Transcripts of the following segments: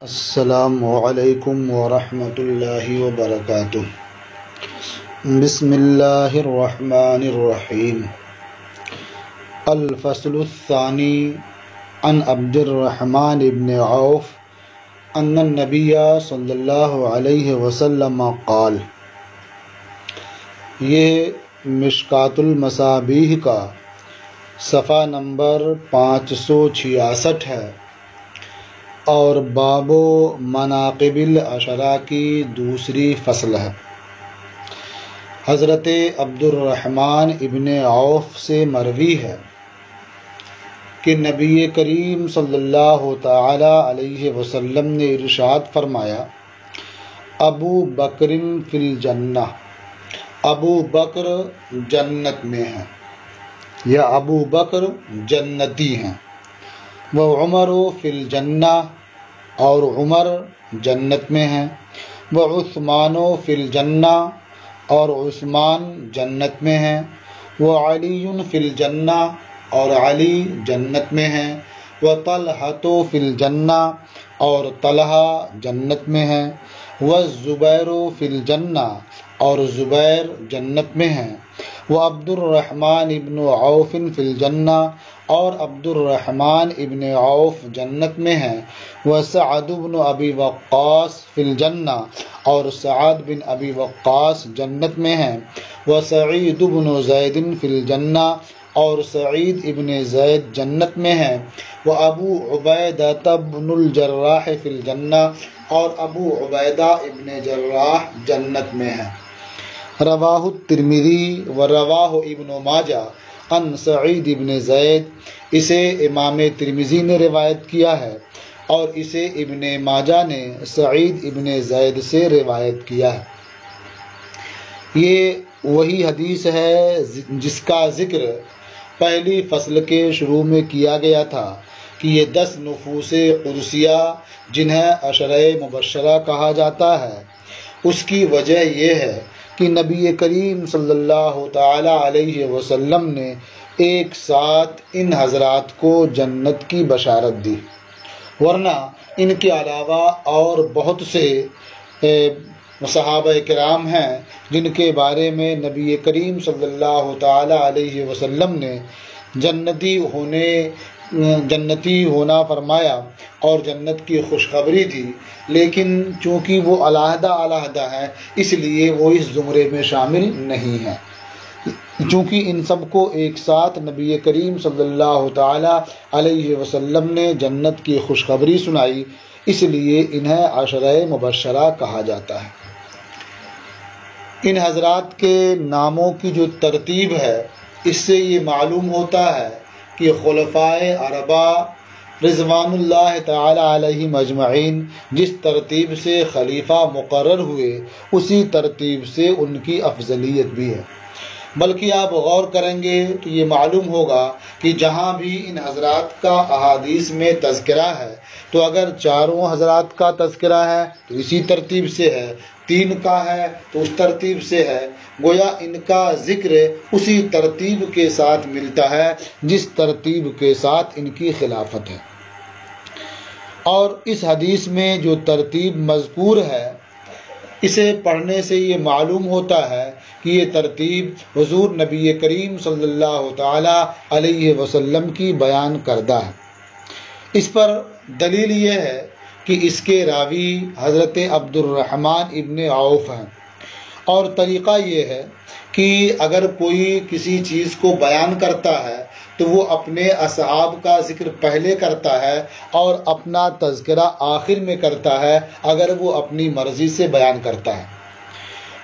السلام علیکم ورحمۃ اللہ وبرکاتہ۔ بسم اللہ الرحمن الرحیم۔ الفصل الثانی عن عبد الرحمن بن عوف ان النبی صلی اللہ علیہ وسلم قال۔ یہ مشکوٰۃ المصابیح کا صفحہ نمبر 566 ہے اور باب مناقب العشرہ کی دوسری فصل ہے۔ حضرت عبد الرحمن ابن عوف سے مروی ہے کہ نبی کریم صلی اللہ تعالی علیہ وسلم نے ارشاد فرمایا، ابو بکر فی الجنہ، ابو بکر جنت میں ہیں یا ابو بکر جنتی ہیں، وہ عمر فی الجنہ، اور عمر جنت میں ہیں، وہ عثمان فی الجنہ، اور عثمان جنت میں ہیں، وہ علی فی الجنہ، اور علی جنت میں ہیں، وہ طلحہ فی الجنہ، اور طلحہ جنت میں ہیں، وہ زبیر فی الجنہ، اور زبیر جنت میں ہیں، وہ عبد الرحمن ابن عوف فی الجنہ، اور عبد الرحمن ابن عوف جنت میں ہیں، وہ سعد بن ابی وقاص فی الجنہ، اور سعد بن ابی وقاص جنت میں ہیں، وہ سعید بن زید فی الجنہ، اور سعید ابن زید جنت میں ہیں، وہ ابو عبیدہ بن الجراح فی الجنہ، اور ابو عبیدہ ابن جراح جنت میں ہیں۔ رواہ الترمذی و رواہ ابن ماجہ عن سعید ابن زید، اسے امام ترمذی نے روایت کیا ہے اور اسے ابن ماجہ نے سعید ابن زید سے روایت کیا ہے۔ یہ وہی حدیث ہے جس کا ذکر پہلی فصل کے شروع میں کیا گیا تھا کہ یہ 10 نفوس قدسیہ جنہیں عشرہ مبشرہ کہا جاتا ہے، اس کی وجہ یہ ہے کہ نبی کریم صلی اللہ تعالی علیہ وسلم نے ایک ساتھ ان حضرات کو جنت کی بشارت دی، ورنہ ان کے علاوہ اور بہت سے صحابہ کرام ہیں جن کے بارے میں نبی کریم صلی اللہ تعالی علیہ وسلم نے جنتی ہونا فرمایا اور جنت کی خوشخبری دی، لیکن چونکہ وہ علیحدہ علیحدہ ہیں اس لیے وہ اس زمرے میں شامل نہیں ہیں۔ چونکہ ان سب کو ایک ساتھ نبی کریم صلی اللہ تعالی علیہ وسلم نے جنت کی خوشخبری سنائی، اس لیے انہیں عشرہ مبشرہ کہا جاتا ہے۔ ان حضرات کے ناموں کی جو ترتیب ہے اس سے یہ معلوم ہوتا ہے کہ خلفائے اربعہ رضوان اللہ تعالی علیہم اجمعین جس ترتیب سے خلیفہ مقرر ہوئے اسی ترتیب سے ان کی افضلیت بھی ہے، بلکہ آپ غور کریں گے تو یہ معلوم ہوگا کہ جہاں بھی ان حضرات کا احادیث میں تذکرہ ہے تو اگر 4 حضرات کا تذکرہ ہے تو اسی ترتیب سے ہے، 3 کا ہے تو اس ترتیب سے ہے، گویا ان کا ذکر اسی ترتیب کے ساتھ ملتا ہے جس ترتیب کے ساتھ ان کی خلافت ہے۔ اور اس حدیث میں جو ترتیب مذکور ہے اسے پڑھنے سے یہ معلوم ہوتا ہے کہ یہ ترتیب حضور نبی کریم صلی اللہ تعالی علیہ وسلم کی بیان کردہ ہے۔ اس پر دلیل یہ ہے کہ اس کے راوی حضرت عبد الرحمن ابن عوف ہیں، اور طریقہ یہ ہے کہ اگر کوئی کسی چیز کو بیان کرتا ہے تو وہ اپنے اصحاب کا ذکر پہلے کرتا ہے اور اپنا تذکرہ آخر میں کرتا ہے اگر وہ اپنی مرضی سے بیان کرتا ہے۔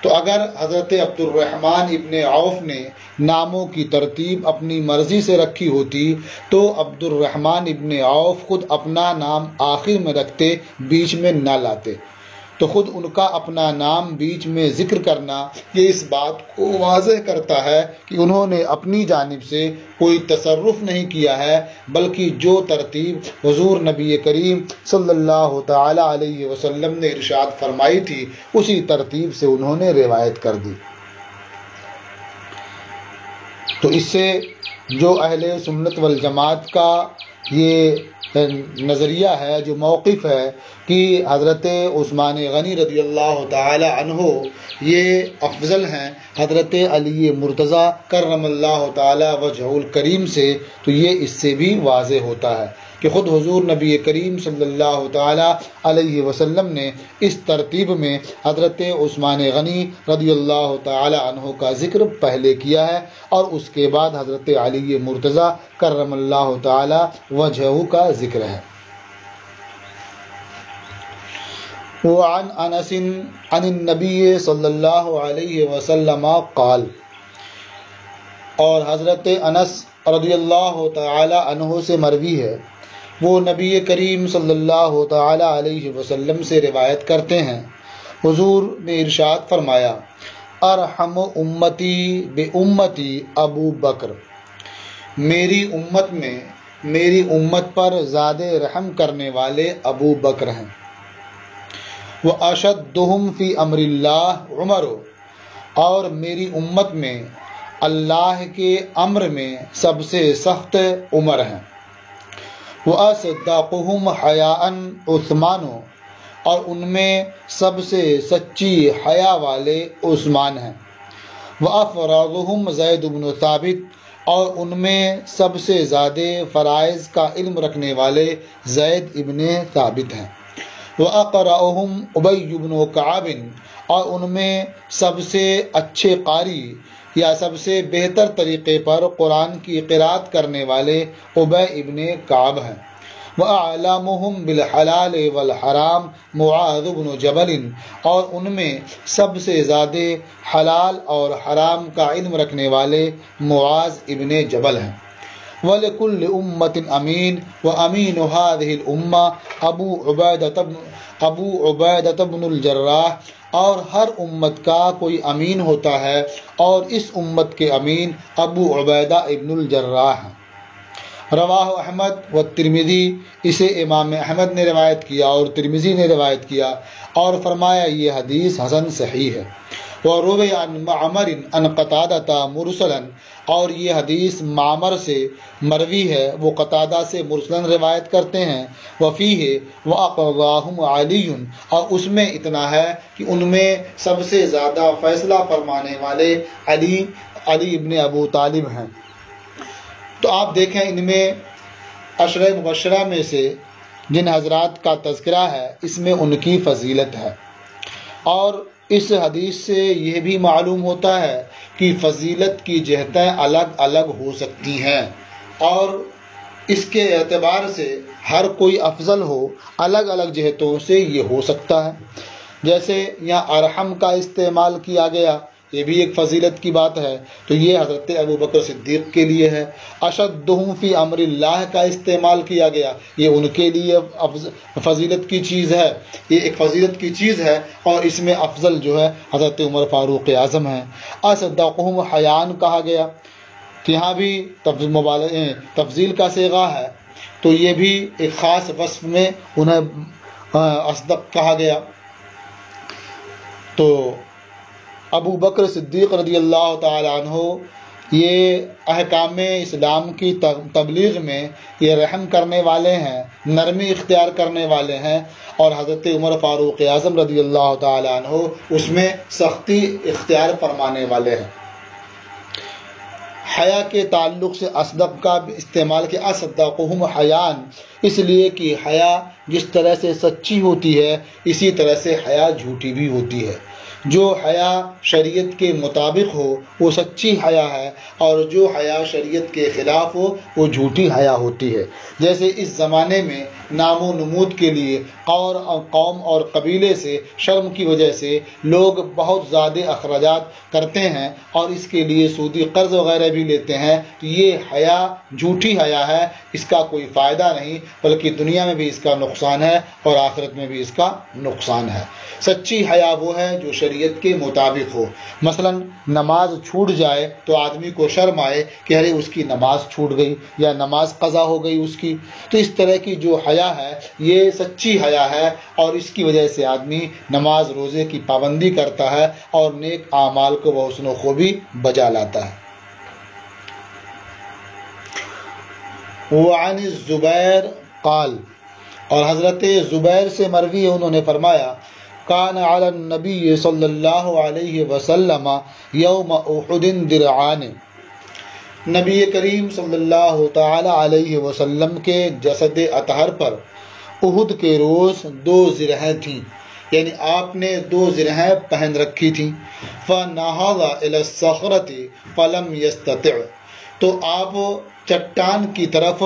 تو اگر حضرت عبد الرحمن ابن عوف نے ناموں کی ترتیب اپنی مرضی سے رکھی ہوتی تو عبد الرحمن ابن عوف خود اپنا نام آخر میں رکھتے، بیچ میں نہ لاتے، تو خود ان کا اپنا نام بیچ میں ذکر کرنا یہ اس بات کو واضح کرتا ہے کہ انہوں نے اپنی جانب سے کوئی تصرف نہیں کیا ہے، بلکہ جو ترتیب حضور نبی کریم صلی اللہ تعالی علیہ وسلم نے ارشاد فرمائی تھی اسی ترتیب سے انہوں نے روایت کر دی۔ تو اس سے جو اہل سنت والجماعت کا یہ نظریہ ہے، جو موقف ہے کہ حضرت عثمان غنی رضی اللہ تعالی عنہ یہ افضل ہیں حضرت علی مرتضیٰ کرم اللہ تعالی وجہہ الکریم سے، تو یہ اس سے بھی واضح ہوتا ہے کہ خود حضور نبی کریم صلی اللہ تعالی علیہ وسلم نے اس ترتیب میں حضرت عثمان غنی رضی اللہ تعالی عنہ کا ذکر پہلے کیا ہے اور اس کے بعد حضرت علی مرتضیٰ کرم اللہ تعالی وجہہ کا ذکر ہے۔ وعن انس عن النبی صلی اللہ علیہ وسلم قال، اور حضرت انس رضی اللہ تعالی عنہ سے مروی ہے، وہ نبی کریم صلی اللہ تعالی علیہ وسلم سے روایت کرتے ہیں، حضور نے ارشاد فرمایا، ارحم امتی بے امتی ابو بکر، میری امت میں میری امت پر زیادہ رحم کرنے والے ابو بکر ہیں، واشدہم فی امر اللہ عمر، اور میری امت میں اللہ کے امر میں سب سے سخت عمر ہیں، وَأَصْدَقُهُمْ حَيَاءً عثمان، اور ان میں سب سے سچی حیا والے عثمان ہیں، وَأَفْرَضُهُمْ زید بن ثابت، اور ان میں سب سے زیادہ فرائض کا علم رکھنے والے زید ابن ثابت ہیں، وَأَقْرَأُهُمْ أُبَيُّ بن کعب، اور ان میں سب سے اچھے قاری یا سب سے بہتر طریقے پر قرآن کی قرأت کرنے والے ابی ابن کعب ہیں، وَأَعْلَمُهُمْ بِالْحَلَالِ وَالْحَرَامِ مُعَاذُ بن جبل، اور ان میں سب سے زیادہ حلال اور حرام کا علم رکھنے والے معاذ ابن جبل ہیں، وَلِكُلِّ أُمَّةٍ أَمِينٌ وَأَمِينُ هَذِهِ الْأُمَّةِ ابو عبیدہ بن الجراح، اور ہر امت کا کوئی امین ہوتا ہے اور اس امت کے امین ابو عبیدہ ابن الجراح ہیں۔ رواہ احمد و ترمذی، اسے امام احمد نے روایت کیا اور ترمذی نے روایت کیا اور فرمایا یہ حدیث حسن صحیح ہے۔ وروی عن معمر عن قتادہ مرسلا، اور یہ حدیث معمر سے مروی ہے، وہ قتادہ سے مرسلا روایت کرتے ہیں، وفیہ واقضاہم علی، اور اس میں اتنا ہے کہ ان میں سب سے زیادہ فیصلہ فرمانے والے علی ابن ابو طالب ہیں۔ تو آپ دیکھیں ان میں عشرہ مبشرہ میں سے جن حضرات کا تذکرہ ہے اس میں ان کی فضیلت ہے، اور اس حدیث سے یہ بھی معلوم ہوتا ہے کہ فضیلت کی جہتیں الگ الگ ہو سکتی ہیں، اور اس کے اعتبار سے ہر کوئی افضل ہو الگ الگ جہتوں سے یہ ہو سکتا ہے۔ جیسے یہاں ارحم کا استعمال کیا گیا، یہ بھی ایک فضیلت کی بات ہے، تو یہ حضرت ابو بکر صدیق کے لیے ہے۔ اشدہم فی امر اللہ کا استعمال کیا گیا، یہ ان کے لیے فضیلت کی چیز ہے، یہ ایک فضیلت کی چیز ہے، اور اس میں افضل جو ہے حضرت عمر فاروق اعظم ہیں۔ اصدقہم حیان کہا گیا، کہ یہاں بھی تفضیل کا صیغہ ہے، تو یہ بھی ایک خاص وصف میں انہیں اصدق کہا گیا۔ تو ابو بکر صدیق رضی اللہ تعالی عنہ یہ احکام اسلام کی تبلیغ میں یہ رحم کرنے والے ہیں، نرمی اختیار کرنے والے ہیں، اور حضرت عمر فاروق اعظم رضی اللہ تعالی عنہ اس میں سختی اختیار فرمانے والے ہیں۔ حیا کے تعلق سے اصدق کا استعمال کیا، اصدقہم حیان، اس لیے کہ حیا جس طرح سے سچی ہوتی ہے اسی طرح سے حیا جھوٹی بھی ہوتی ہے۔ جو حیا شریعت کے مطابق ہو وہ سچی حیا ہے، اور جو حیا شریعت کے خلاف ہو وہ جھوٹی حیا ہوتی ہے۔ جیسے اس زمانے میں نام و نمود کے لیے قوم اور قبیلے سے شرم کی وجہ سے لوگ بہت زیادہ اخراجات کرتے ہیں اور اس کے لیے سودی قرض وغیرہ بھی لیتے ہیں، تو یہ حیا جھوٹی حیا ہے، اس کا کوئی فائدہ نہیں، بلکہ دنیا میں بھی اس کا نقصان ہے اور آخرت میں بھی اس کا نقصان ہے۔ سچی حیا وہ ہے جو شریعت کے مطابق ہو۔ مثلا نماز چھوٹ جائے تو آدمی کو شرم آئے کہ ارے اس کی نماز چھوٹ گئی یا نماز قضا ہو گئی اس کی، تو اس طرح کی جو حیا ہے یہ سچی حیا ہے، اور اس کی وجہ سے آدمی نماز روزے کی پابندی کرتا ہے اور نیک اعمال کو بحسن و خوبی بجا لاتا ہے۔ وعن الزبیر قال، اور حضرت زبیر سے مروی ہے، انہوں نے فرمایا کان علی النبی صلی اللہ علیہ وسلم یوم احد درعان، نبی کریم صلی اللہ تعالی علیہ وسلم کے جسد اطہر پر احد کے روز 2 زرہیں تھیں، یعنی آپ نے 2 زرہیں پہن رکھی تھیں۔ فنہض الی الصخرۃ فلم یستطع، تو آپ چٹان کی طرف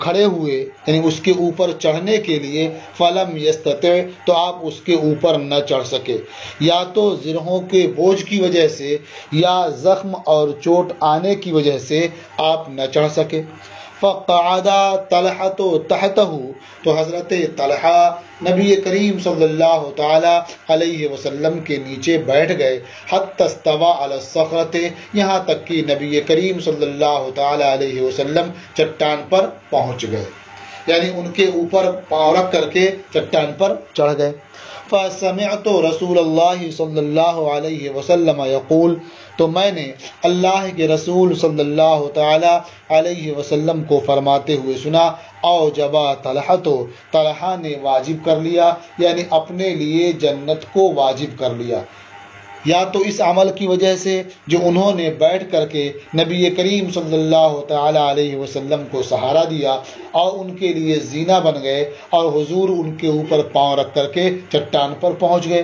کھڑے ہوئے، یعنی اس کے اوپر چڑھنے کے لیے، فلم یستطع، تو آپ اس کے اوپر نہ چڑھ سکے، یا تو زرہوں کے بوجھ کی وجہ سے یا زخم اور چوٹ آنے کی وجہ سے آپ نہ چڑھ سکے۔ فقعد طلحہ تحتہ، تو حضرت طلحہ نبی کریم صلی اللہ تعالی علیہ وسلم کے نیچے بیٹھ گئے، حتی استوى علی الصخرۃ، یہاں تک کہ نبی کریم صلی اللہ تعالی علیہ وسلم چٹان پر پہنچ گئے، یعنی ان کے اوپر پاؤں رکھ کر کے چٹان پر چڑھ گئے۔ فسمعت رسول اللہ صلی اللہ علیہ وسلم یقول، تو میں نے اللہ کے رسول صلی اللہ تعالی علیہ وسلم کو فرماتے ہوئے سنا، اوجبا طلحہ، تو طلحہ نے واجب کر لیا، یعنی اپنے لیے جنت کو واجب کر لیا، یا تو اس عمل کی وجہ سے جو انہوں نے بیٹھ کر کے نبی کریم صلی اللہ تعالی علیہ وسلم کو سہارا دیا اور ان کے لیے زینہ بن گئے، اور حضور ان کے اوپر پاؤں رکھ کر کے چٹان پر پہنچ گئے،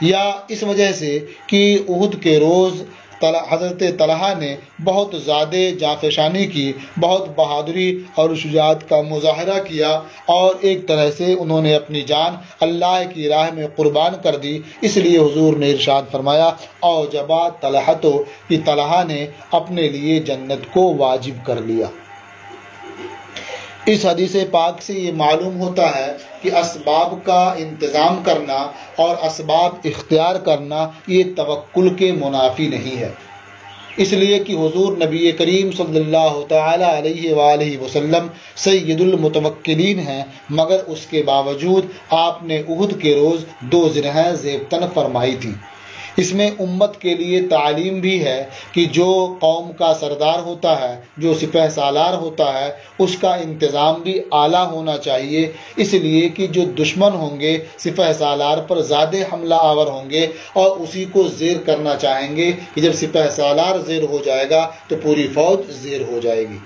یا اس وجہ سے کہ احد کے روز حضرت طلحہ نے بہت زیادہ جانفشانی کی، بہت بہادری اور شجاعت کا مظاہرہ کیا، اور ایک طرح سے انہوں نے اپنی جان اللہ کی راہ میں قربان کر دی، اس لیے حضور نے ارشاد فرمایا اوجبا طلحہ، تو کہ طلحہ نے اپنے لیے جنت کو واجب کر لیا۔ اس حدیث پاک سے یہ معلوم ہوتا ہے کہ اسباب کا انتظام کرنا اور اسباب اختیار کرنا یہ توکل کے منافی نہیں ہے، اس لیے کہ حضور نبی کریم صلی اللہ تعالی علیہ وآلہ وسلم سید المتوکلین ہیں، مگر اس کے باوجود آپ نے احد کے روز 2 زرہیں زیب تن فرمائی تھی۔ اس میں امت کے لیے تعلیم بھی ہے کہ جو قوم کا سردار ہوتا ہے، جو سپہ سالار ہوتا ہے، اس کا انتظام بھی اعلیٰ ہونا چاہیے، اس لیے کہ جو دشمن ہوں گے سپہ سالار پر زیادہ حملہ آور ہوں گے اور اسی کو زیر کرنا چاہیں گے کہ جب سپہ سالار زیر ہو جائے گا تو پوری فوج زیر ہو جائے گی،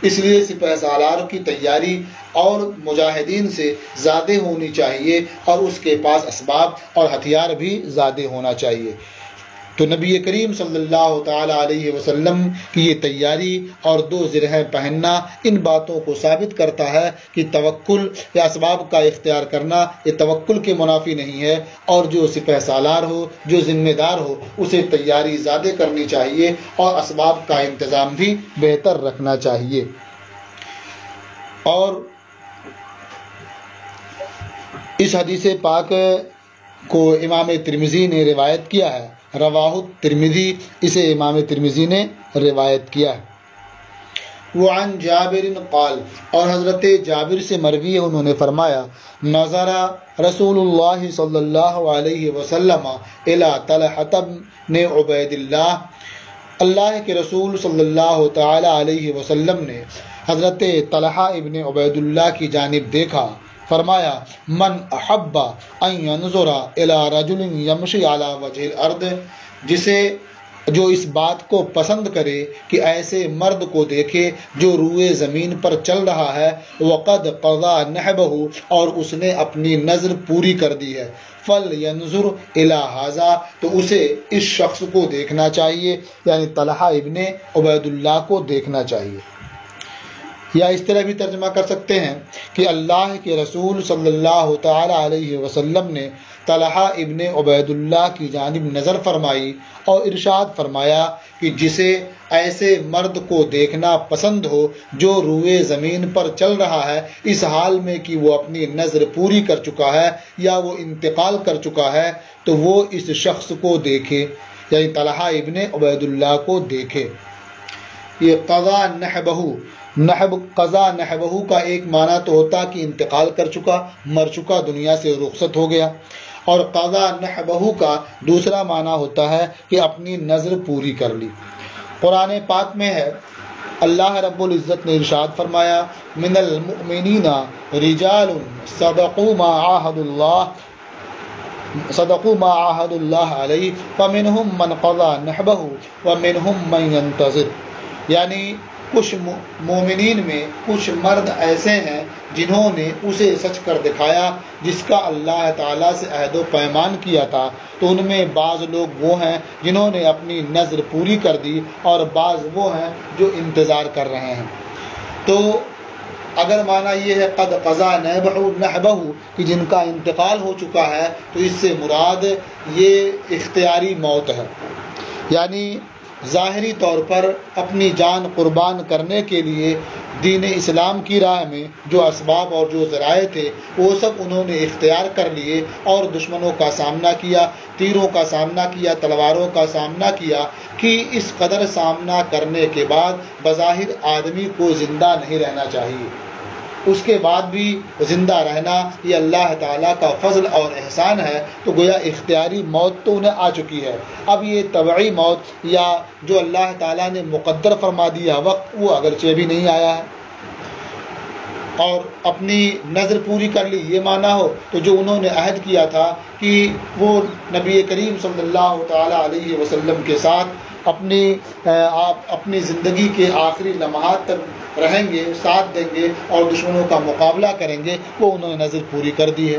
اس لیے سپہ سالار کی تیاری اور مجاہدین سے زیادہ ہونی چاہیے، اور اس کے پاس اسباب اور ہتھیار بھی زیادہ ہونا چاہیے۔ تو نبی کریم صلی اللہ تعالی علیہ وسلم کی یہ تیاری اور 2 زرہیں پہننا ان باتوں کو ثابت کرتا ہے کہ توکل یا اسباب کا اختیار کرنا یہ توکل کے منافی نہیں ہے، اور جو سپہ سالار ہو، جو ذمہ دار ہو، اسے تیاری زیادہ کرنی چاہیے اور اسباب کا انتظام بھی بہتر رکھنا چاہیے۔ اور اس حدیث پاک کو امام ترمذی نے روایت کیا ہے، رواہ الترمذی، اسے امام ترمذی نے روایت کیا ہے۔ وعن جابر قال، اور حضرت جابر سے مروی ہے، انہوں نے فرمایا نظر رسول اللہ صلی اللہ علیہ وسلم الی طلحہ بن عبید اللہ، اللہ کے رسول صلی اللہ تعالی علیہ وسلم نے حضرت طلحہ ابن عبید اللہ کی جانب دیکھا، فرمایا من احب ان ينظر الى رجل يمشي على وجه الارض، جو اس بات کو پسند کرے کہ ایسے مرد کو دیکھے جو روئے زمین پر چل رہا ہے، وقد قضى نحبه، اور اس نے اپنی نظر پوری کر دی ہے، فلینظر الی ھذا، تو اسے اس شخص کو دیکھنا چاہیے، یعنی طلحہ ابن عبید اللہ کو دیکھنا چاہیے۔ یا اس طرح بھی ترجمہ کر سکتے ہیں کہ اللہ کے رسول صلی اللہ تعالی علیہ وسلم نے طلحہ ابن عبید اللہ کی جانب نظر فرمائی اور ارشاد فرمایا کہ جسے ایسے مرد کو دیکھنا پسند ہو جو روئے زمین پر چل رہا ہے، اس حال میں کہ وہ اپنی نظر پوری کر چکا ہے یا وہ انتقال کر چکا ہے، تو وہ اس شخص کو دیکھے، یعنی طلحہ ابن عبید اللہ کو دیکھے۔ یہ قضا نحبہ کا ایک معنی تو ہوتا کہ انتقال کر چکا، مر چکا، دنیا سے رخصت ہو گیا، اور قضا نحبہ کا دوسرا معنی ہوتا ہے کہ اپنی نظر پوری کر لی۔ قرآن پاک میں ہے اللہ رب العزت نے ارشاد فرمایا من المؤمنین رجال صدقوا ما عاهدوا اللہ علیہ فمنهم من قضى نحبه ومنهم من ينتظر، یعنی کچھ مومنین میں کچھ مرد ایسے ہیں جنہوں نے اسے سچ کر دکھایا جس کا اللہ تعالیٰ سے عہد و پیمان کیا تھا، تو ان میں بعض لوگ وہ ہیں جنہوں نے اپنی نظر پوری کر دی اور بعض وہ ہیں جو انتظار کر رہے ہیں۔ تو اگر معنی یہ ہے قد قضا نحبہ کہ جن کا انتقال ہو چکا ہے، تو اس سے مراد یہ اختیاری موت ہے، یعنی ظاہری طور پر اپنی جان قربان کرنے کے لیے دین اسلام کی راہ میں جو اسباب اور جو ذرائع تھے وہ سب انہوں نے اختیار کر لیے اور دشمنوں کا سامنا کیا، تیروں کا سامنا کیا، تلواروں کا سامنا کیا، کہ اس قدر سامنا کرنے کے بعد بظاہر آدمی کو زندہ نہیں رہنا چاہیے، اس کے بعد بھی زندہ رہنا یہ اللہ تعالیٰ کا فضل اور احسان ہے۔ تو گویا اختیاری موت تو انہیں آ چکی ہے، اب یہ طبعی موت یا جو اللہ تعالیٰ نے مقدر فرما دیا وقت وہ اگرچہ بھی نہیں آیا ہے، اور اپنی نظر پوری کر لی یہ مانا ہو تو جو انہوں نے عہد کیا تھا کہ وہ نبی کریم صلی اللہ تعالیٰ علیہ وسلم کے ساتھ اپنی زندگی کے آخری لمحات تک رہیں گے، ساتھ دیں گے اور دشمنوں کا مقابلہ کریں گے، وہ انہوں نے نظر پوری کر دی ہے۔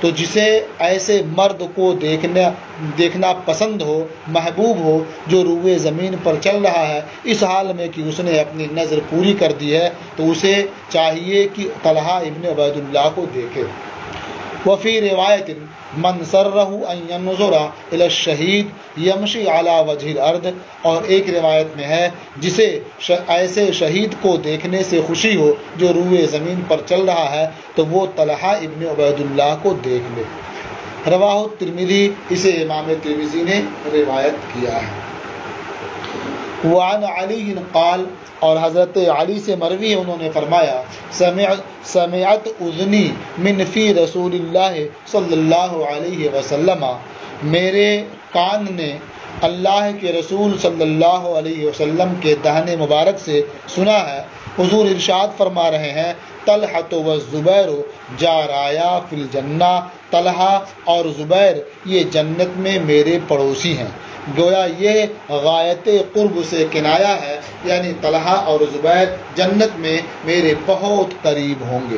تو جسے ایسے مرد کو دیکھنا پسند ہو، محبوب ہو، جو روئے زمین پر چل رہا ہے اس حال میں کہ اس نے اپنی نظر پوری کر دی ہے، تو اسے چاہیے کہ طلحہ ابن عبید اللہ کو دیکھے۔ وفی روایت من سرہ ان ینظر الی الشہید یمشی علی وجہ الارض، اور ایک روایت میں ہے جسے ایسے شہید کو دیکھنے سے خوشی ہو جو روئے زمین پر چل رہا ہے تو وہ طلحہ ابن عبید اللہ کو دیکھ لے۔ رواہ الترمذی، اسے امام ترمذی نے روایت کیا ہے۔ وعن علی قال، اور حضرت علی سے مروی ہے انہوں نے فرمایا سمعت اذنی من فی رسول اللہ صلی اللہ علیہ وسلم، میرے کان نے اللہ کے رسول صلی اللہ علیہ وسلم کے دہن مبارک سے سنا ہے، حضور ارشاد فرما رہے ہیں طلحۃ والزبیر جارایا فی الجنہ، طلحہ اور زبیر یہ جنت میں میرے پڑوسی ہیں۔ گویا یہ غایت قرب سے کنایا ہے، یعنی طلحہ اور زبیر جنت میں میرے بہت قریب ہوں گے۔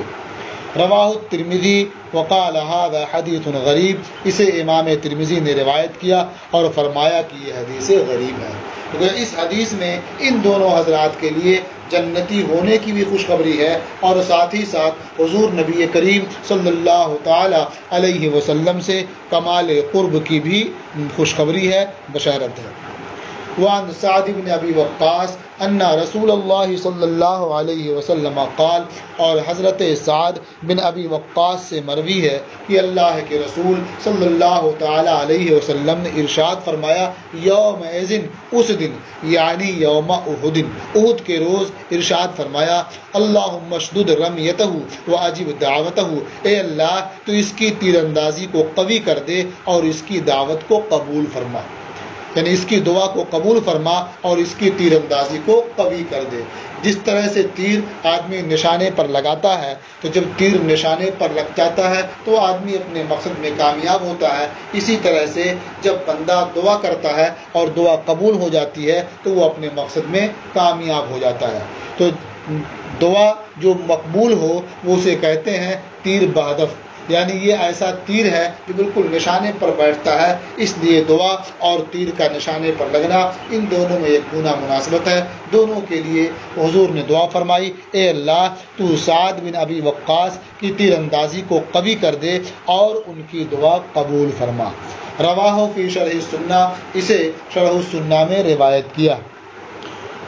رواہ الترمذی وقال هذا حدیث غریب، اسے امام ترمذی نے روایت کیا اور فرمایا کہ یہ حدیث غریب ہے۔ تو اس حدیث میں ان دونوں حضرات کے لیے جنتی ہونے کی بھی خوشخبری ہے، اور ساتھ ہی ساتھ حضور نبی کریم صلی اللہ تعالی علیہ وسلم سے کمال قرب کی بھی خوشخبری ہے، بشارت ہے۔ وعن سعد بن ابی وقاص ان رسول اللہ صلی اللہ علیہ وسلم قال، اور حضرت سعد بن ابی وقاص سے مروی ہے کہ اللہ کے رسول صلی اللہ تعالی علیہ وسلم نے ارشاد فرمایا یوم اذن، اس دن یعنی یوم احد، احد کے روز ارشاد فرمایا اللہم اشدد رمیتہ واجب دعوتہ، اے اللہ تو اس کی تیر اندازی کو قوی کر دے اور اس کی دعوت کو قبول فرما، یعنی اس کی دعا کو قبول فرما اور اس کی تیر اندازی کو قوی کر دے۔ جس طرح سے تیر آدمی نشانے پر لگاتا ہے تو جب تیر نشانے پر لگ جاتا ہے تو آدمی اپنے مقصد میں کامیاب ہوتا ہے، اسی طرح سے جب بندہ دعا کرتا ہے اور دعا قبول ہو جاتی ہے تو وہ اپنے مقصد میں کامیاب ہو جاتا ہے۔ تو دعا جو مقبول ہو وہ اسے کہتے ہیں تیر بہدف، یعنی یہ ایسا تیر ہے جو بالکل نشانے پر بیٹھتا ہے، اس لیے دعا اور تیر کا نشانے پر لگنا ان دونوں میں ایک گنا مناسبت ہے۔ دونوں کے لیے حضور نے دعا فرمائی اے اللہ تو سعد بن ابی وقاص کی تیر اندازی کو قوی کر دے اور ان کی دعا قبول فرما۔ رواہ فی شرح السنہ، اسے شرح السنہ میں روایت کیا۔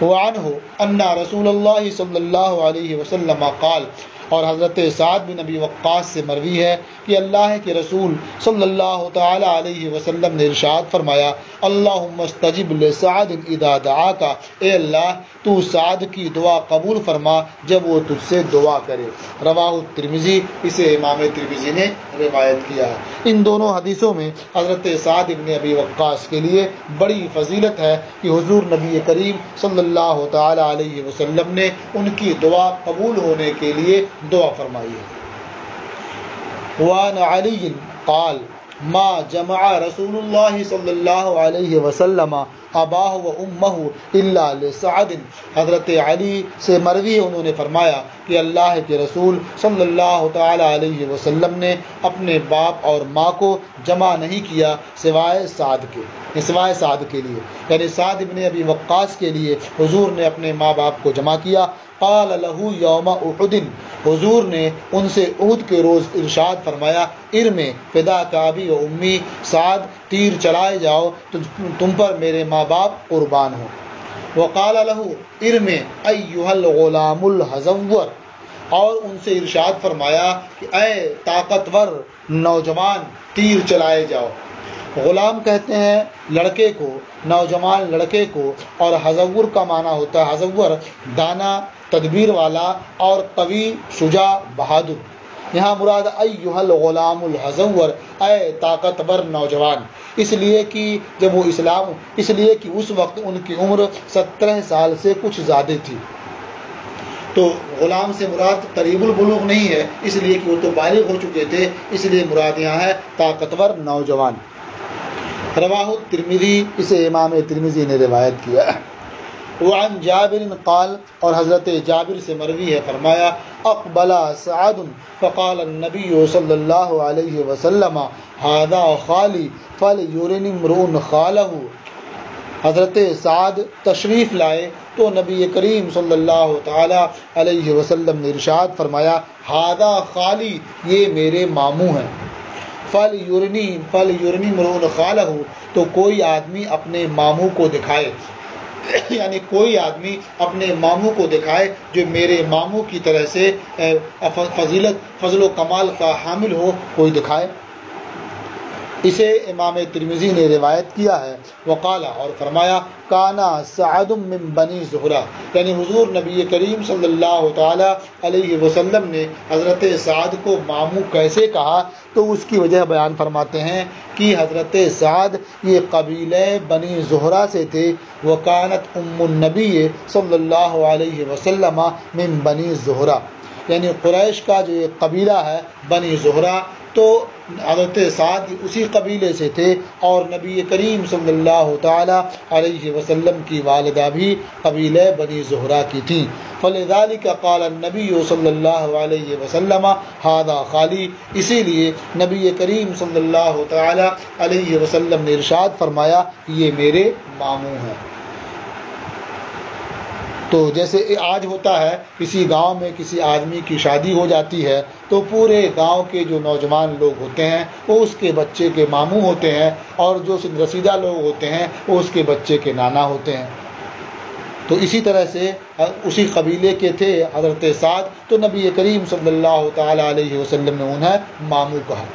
وعنہ ان رسول اللہ صلی اللہ علیہ وسلم قال، اور حضرت سعد بن ابی وقاص سے مروی ہے کہ اللہ کے رسول صلی اللہ تعالی علیہ وسلم نے ارشاد فرمایا اللہم استجب لسعد اذا دعاک، اے اللہ تو سعد کی دعا قبول فرما جب وہ تجھ سے دعا کرے۔ رواہ ترمذی، اسے امام ترمذی نے روایت کیا ہے۔ ان دونوں حدیثوں میں حضرت سعد بن ابی وقاص کے لیے بڑی فضیلت ہے کہ حضور نبی کریم صلی اللہ تعالی علیہ وسلم نے ان کی دعا قبول ہونے کے لیے دعا فرمائی ہے۔ وعن علی قال ما جمع رسول اللہ صلی اللہ علیہ وسلم اباہ و امہ الا لسعد، حضرت علی سے مروی ہے، انہوں نے فرمایا کہ اللہ کے رسول صلی اللہ تعالی علیہ وسلم نے اپنے باپ اور ماں کو جمع نہیں کیا سوائے سعد کے لیے، یعنی سعد بن ابی وقاص کے لیے حضور نے اپنے ماں باپ کو جمع کیا۔ قال له یوم احد، حضور نے ان سے احد کے روز ارشاد فرمایا ارمی فداک ابی و امی، سعد تیر چلائے جاؤ تو تم پر میرے ماں باپ قربان ہوں۔ وقال له ارمی ایھا الغلام الحزور، اور ان سے ارشاد فرمایا کہ اے طاقتور نوجوان تیر چلائے جاؤ۔ غلام کہتے ہیں لڑکے کو، نوجوان لڑکے کو، اور حزور کا معنی ہوتا ہے حزور دانا، تدبیر والا اور قوی، شجاع، بہادر۔ یہاں مراد ایھا الغلام الحزور، اے طاقتور نوجوان، اس لیے کہ اس وقت ان کی عمر 17 سال سے کچھ زیادہ تھی۔ تو غلام سے مراد قریب البلوغ نہیں ہے، اس لیے کہ وہ تو بالغ ہو چکے تھے، اس لیے مراد یہاں ہے طاقتور نوجوان۔ رواہ ترمذی، اسے امام ترمذی نے روایت کیا۔ وعن جابر قال، اور حضرت جابر سے مروی ہے، فرمایا اقبل سعد فقال النبی صلی اللہ علیہ وسلم ھذا خالی فلیرنی امرؤ خالہ، حضرت سعد تشریف لائے تو نبی کریم صلی اللہ تعالی علیہ وسلم نے ارشاد فرمایا ھذا خالی، یہ میرے ماموں ہیں۔ فلیرنی امرؤ خالہ، تو کوئی آدمی اپنے ماموں کو دکھائے، یعنی کوئی آدمی اپنے ماموں کو دکھائے جو میرے ماموں کی طرح سے فضل و کمال کا حامل ہو، کوئی دکھائے۔ اسے امام ترمذی نے روایت کیا ہے۔ وقال، اور فرمایا کانا سعد من بنی زہرہ، یعنی حضور نبی کریم صلی اللہ تعالی علیہ وسلم نے حضرت سعد کو ماموں کیسے کہا، تو اس کی وجہ بیان فرماتے ہیں کہ حضرت سعد یہ قبیلہ بنی زہرہ سے تھے۔ وکانت ام النبی صلی اللہ علیہ وسلم من بنی زہرہ، یعنی قریش کا جو ایک قبیلہ ہے بنی زہرہ، تو حضرت سعد اسی قبیلے سے تھے، اور نبی کریم صلی اللہ تعالی علیہ وسلم کی والدہ بھی قبیلہ بنی زہرہ کی تھیں۔ فلذلك قال النبی صلی اللہ علیہ وسلم ھذا خالی، اسی لیے نبی کریم صلی اللہ تعالی علیہ وسلم نے ارشاد فرمایا یہ میرے ماموں ہیں۔ تو جیسے آج ہوتا ہے کسی گاؤں میں کسی آدمی کی شادی ہو جاتی ہے تو پورے گاؤں کے جو نوجوان لوگ ہوتے ہیں وہ اس کے بچے کے ماموں ہوتے ہیں، اور جو سن رسیدہ لوگ ہوتے ہیں وہ اس کے بچے کے نانا ہوتے ہیں۔ تو اسی طرح سے اسی قبیلے کے تھے حضرت سعد، تو نبی کریم صلی اللہ تعالی علیہ وسلم نے انہیں ماموں کہا۔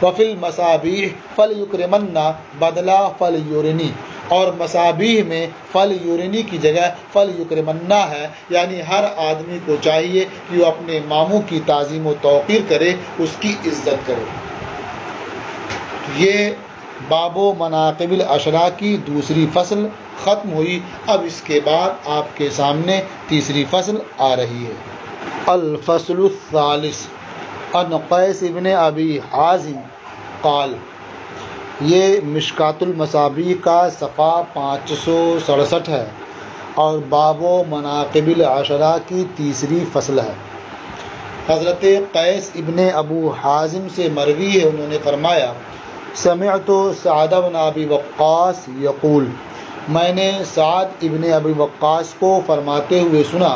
وفی المصابیح فلیکرمن بدلا فلیورنی، اور مصابیح میں فلیورنی کی جگہ فلیکرمنا ہے، یعنی ہر آدمی کو چاہیے کہ وہ اپنے ماموں کی تعظیم و توقیر کرے، اس کی عزت کرے۔ یہ باب و مناقب العشرہ کی دوسری فصل ختم ہوئی۔ اب اس کے بعد آپ کے سامنے تیسری فصل آ رہی ہے۔ الفصل الثالث عن قیس ابن ابی حازم قال، یہ مشکات المصابیح کا صفحہ 567 ہے اور باب و مناقب العشرہ کی تیسری فصل ہے۔ حضرت قیس ابن ابو حازم سے مروی ہے، انہوں نے فرمایا سمعت سعد بن ابی وقاص یقول، میں نے سعد ابن ابی وقاص کو فرماتے ہوئے سنا،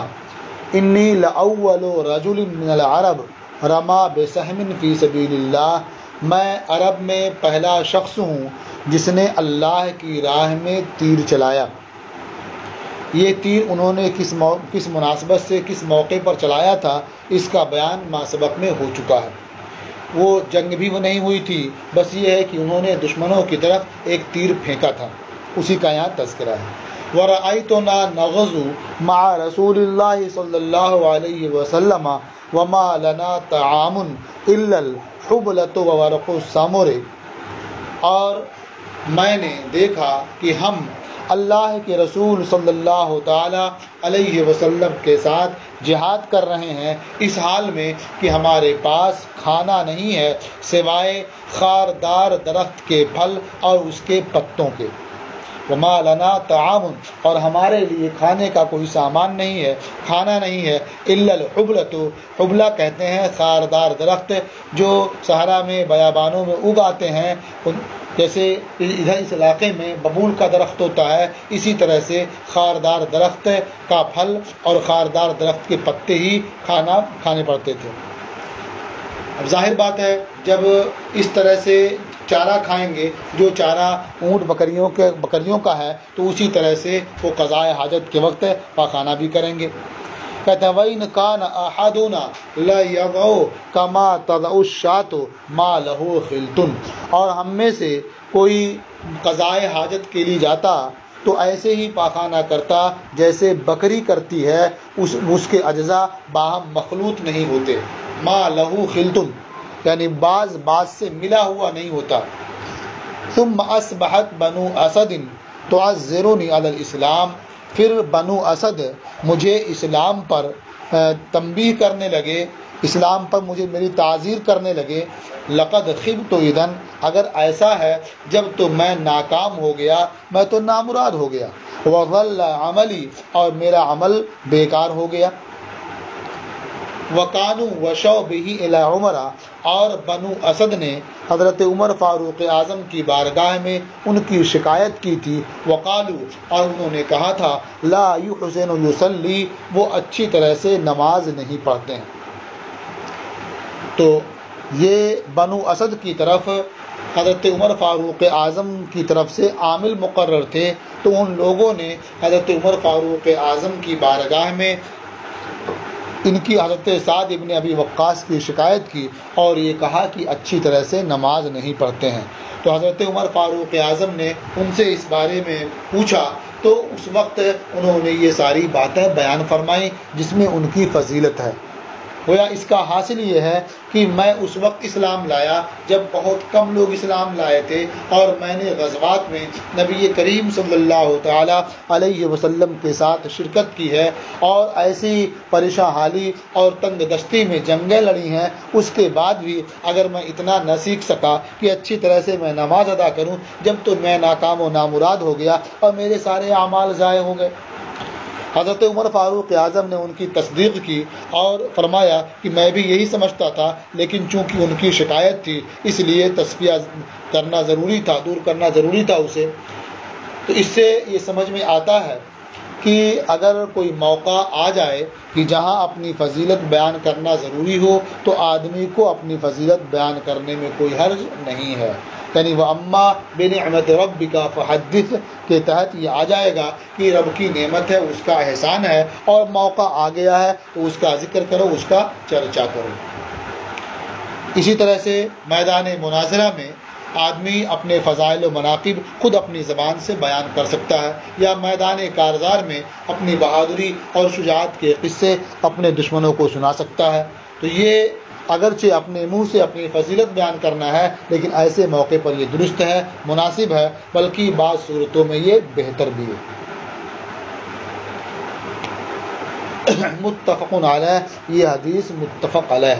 انی لأول رجل من العرب رما بسہم فی سبیل اللہ، میں عرب میں پہلا شخص ہوں جس نے اللہ کی راہ میں تیر چلایا۔ یہ تیر انہوں نے کس مناسبت سے کس موقع پر چلایا تھا اس کا بیان ما سبق میں ہو چکا ہے۔ وہ جنگ بھی وہ نہیں ہوئی تھی، بس یہ ہے کہ انہوں نے دشمنوں کی طرف ایک تیر پھینکا تھا، اسی کا یہاں تذکرہ ہے۔ وَرَأَيْتُنَا نَغْزُو مَعَ رَسُولِ اللَّهِ صلی اللہ علیہ وسلم وَمَا لَنَا طَعَامٌ إِلَّا الْحُبْلَةُ وَوَرَقُ السَّمُرِ، اور میں نے دیکھا کہ ہم اللہ کے رسول صلی اللہ تعالی علیہ وسلم کے ساتھ جہاد کر رہے ہیں، اس حال میں کہ ہمارے پاس کھانا نہیں ہے سوائے خاردار درخت کے پھل اور اس کے پتوں کے۔ وما لنا طعام، اور ہمارے لیے کھانے کا کوئی سامان نہیں ہے، کھانا نہیں ہے، الا الحبلۃ، حبلہ کہتے ہیں خاردار درخت جو صحرا میں بیابانوں میں اگاتے ہیں، جیسے ادھر اس علاقے میں ببول کا درخت ہوتا ہے، اسی طرح سے خاردار درخت کا پھل اور خاردار درخت کے پتے ہی کھانے پڑتے تھے۔ اب ظاہر بات ہے جب اس طرح سے چارہ کھائیں گے جو چارہ اونٹ بکریوں کا ہے تو اسی طرح سے وہ قضائے حاجت کے وقت پاخانہ بھی کریں گے۔ کہتے ہیں وَإِنْ كَانَ أَحَدُنَا لَيَضَعُ كَمَا تَضَعُ الشَّاةُ مَا لَهُ خِلْطٌ، اور ہم میں سے کوئی قضائے حاجت کے لیے جاتا تو ایسے ہی پاخانہ کرتا جیسے بکری کرتی ہے، اس کے اجزاء باہم مخلوط نہیں ہوتے، ما لہو خلطن یعنی بعض سے ملا ہوا نہیں ہوتا۔ ثم اصبحت بنو اسد تعذرنی علی الاسلام، پھر بنو اسد مجھے اسلام پر تنبیہ کرنے لگے، اسلام پر مجھے میری تعزیر کرنے لگے۔ لقد خبت اذن، اگر ایسا ہے جب تو میں ناکام ہو گیا، میں تو نامراد ہو گیا۔ وضل عملی، اور میرا عمل بیکار ہو گیا۔ وَقَانُوا وَشَوْا بِهِ إِلَىٰ عُمَرَ، اور بنو اسد نے حضرت عمر فاروق اعظم کی بارگاہ میں ان کی شکایت کی تھی۔ وقالوا، اور انہوں نے کہا تھا لا يحسن يصلي، وہ اچھی طرح سے نماز نہیں پڑھتے ہیں۔ تو یہ بنو اسد کی طرف حضرت عمر فاروق اعظم کی طرف سے عامل مقرر تھے، تو ان لوگوں نے حضرت عمر فاروق اعظم کی بارگاہ میں ان کی حضرت سعد ابن ابی وقاص کی شکایت کی اور یہ کہا کہ اچھی طرح سے نماز نہیں پڑھتے ہیں۔ تو حضرت عمر فاروق اعظم نے ان سے اس بارے میں پوچھا، تو اس وقت انہوں نے یہ ساری باتیں بیان فرمائیں جس میں ان کی فضیلت ہے۔ گویا اس کا حاصل یہ ہے کہ میں اس وقت اسلام لایا جب بہت کم لوگ اسلام لائے تھے، اور میں نے غزوات میں نبی کریم صلی اللہ تعالی علیہ وسلم کے ساتھ شرکت کی ہے، اور ایسی پریشان حالی اور تنگ دستی میں جنگیں لڑی ہیں، اس کے بعد بھی اگر میں اتنا نہ سیکھ سکا کہ اچھی طرح سے میں نماز ادا کروں، جب تو میں ناکام و نامراد ہو گیا اور میرے سارے اعمال ضائع ہو گئے۔ حضرت عمر فاروق اعظم نے ان کی تصدیق کی اور فرمایا کہ میں بھی یہی سمجھتا تھا، لیکن چونکہ ان کی شکایت تھی اس لیے تصفیہ کرنا ضروری تھا، دور کرنا ضروری تھا اسے۔ تو اس سے یہ سمجھ میں آتا ہے کہ اگر کوئی موقع آ جائے کہ جہاں اپنی فضیلت بیان کرنا ضروری ہو تو آدمی کو اپنی فضیلت بیان کرنے میں کوئی حرج نہیں ہے۔ یعنی وَأَمَّا بِنِعْمَةِ رَبِّكَ فَحَدِّثْ کے تحت یہ آ جائے گا کہ رب کی نعمت ہے، اس کا احسان ہے، اور موقع آ گیا ہے تو اس کا ذکر کرو، اس کا چرچا کرو۔ اسی طرح سے میدان مناظرہ میں آدمی اپنے فضائل و مناقب خود اپنی زبان سے بیان کر سکتا ہے، یا میدان کارزار میں اپنی بہادری اور شجاعت کے قصے اپنے دشمنوں کو سنا سکتا ہے۔ تو یہ اگرچہ اپنے منہ سے اپنی فضیلت بیان کرنا ہے، لیکن ایسے موقع پر یہ درست ہے، مناسب ہے، بلکہ بعض صورتوں میں یہ بہتر بھی ہے۔ متفق علیہ، یہ حدیث متفق علیہ۔